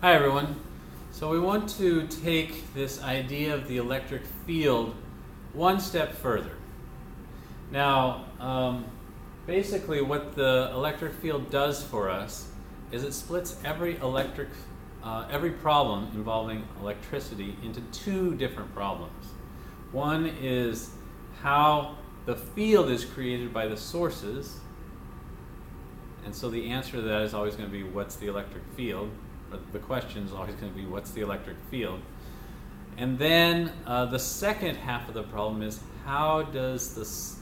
Hi everyone. So we want to take this idea of the electric field one step further. Now, basically what the electric field does for us is it splits every problem involving electricity into two different problems. One is how the field is created by the sources, and so the answer to that is always going to be what's the electric field? But the question is always going to be what's the electric field? And then the second half of the problem is how does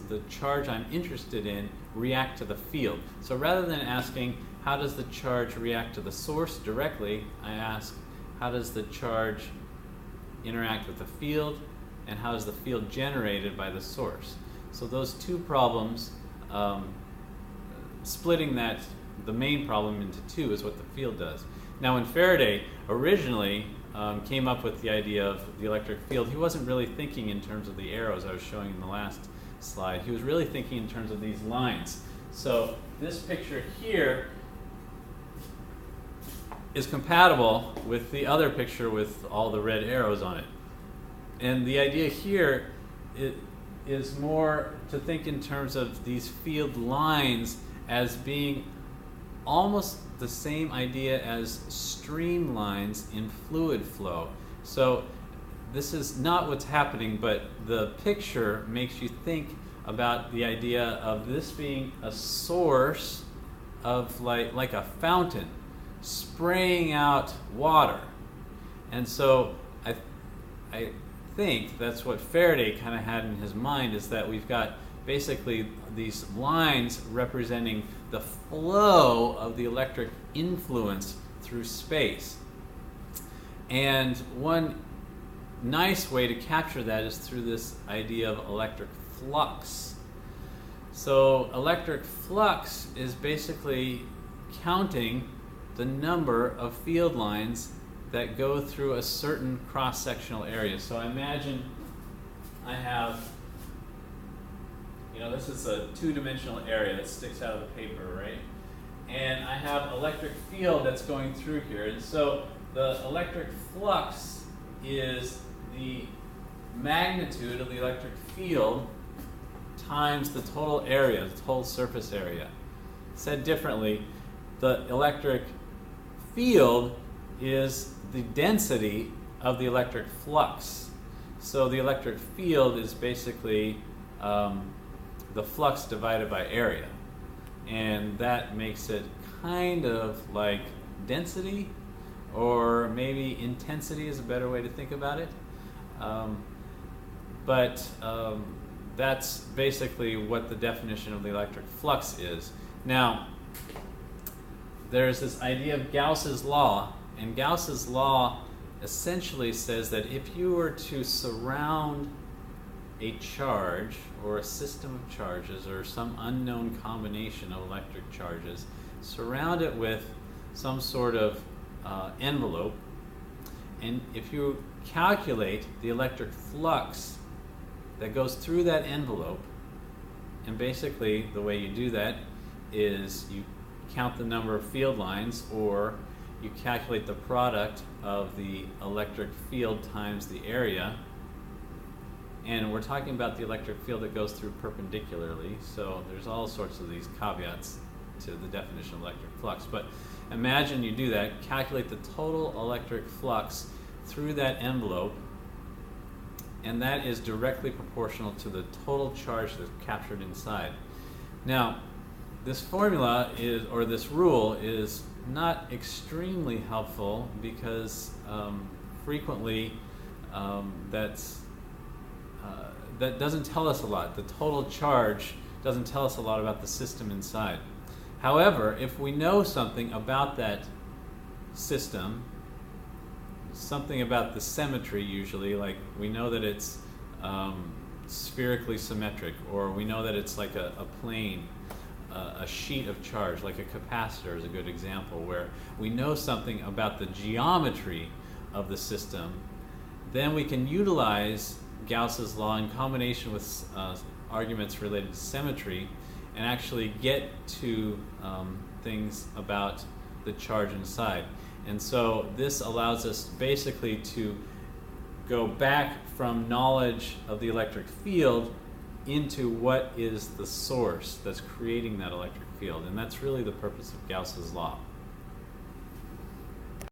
the charge I'm interested in react to the field? So rather than asking how does the charge react to the source directly, I ask how does the charge interact with the field, and how is the field generated by the source? So those two problems, splitting the main problem into two is what the field does. Now when Faraday originally came up with the idea of the electric field, he wasn't really thinking in terms of the arrows I was showing in the last slide. He was really thinking in terms of these lines. So this picture here is compatible with the other picture with all the red arrows on it. And the idea here is more to think in terms of these field lines as being almost the same idea as streamlines in fluid flow. So this is not what's happening, but the picture makes you think about the idea of this being a source of like a fountain spraying out water. And so I think that's what Faraday kind of had in his mind, is that we've got basically these lines representing the flow of the electric influence through space. And one nice way to capture that is through this idea of electric flux. So electric flux is basically counting the number of field lines that go through a certain cross-sectional area. So I imagine I have, this is a two-dimensional area that sticks out of the paper, right? And I have electric field that's going through here. And so the electric flux is the magnitude of the electric field times the total area, the total surface area. Said differently, the electric field is the density of the electric flux. So the electric field is basically the flux divided by area. And that makes it kind of like density, or maybe intensity is a better way to think about it. But that's basically what the definition of the electric flux is. Now, there's this idea of Gauss's law, and Gauss's law essentially says that if you were to surround a charge or a system of charges or some unknown combination of electric charges, surround it with some sort of envelope, and if you calculate the electric flux that goes through that envelope, and basically the way you do that is you count the number of field lines, or you calculate the product of the electric field times the area. And we're talking about the electric field that goes through perpendicularly, so there's all sorts of these caveats to the definition of electric flux. But imagine you do that, calculate the total electric flux through that envelope, and that is directly proportional to the total charge that's captured inside. Now, this formula is, or this rule is not extremely helpful because frequently that doesn't tell us a lot. The total charge doesn't tell us a lot about the system inside. However, if we know something about that system, something about the symmetry usually, like we know that it's spherically symmetric, or we know that it's like a plane, a sheet of charge, like a capacitor is a good example, where we know something about the geometry of the system, then we can utilize Gauss's law in combination with arguments related to symmetry and actually get to things about the charge inside. And so this allows us basically to go back from knowledge of the electric field into what is the source that's creating that electric field. And that's really the purpose of Gauss's law.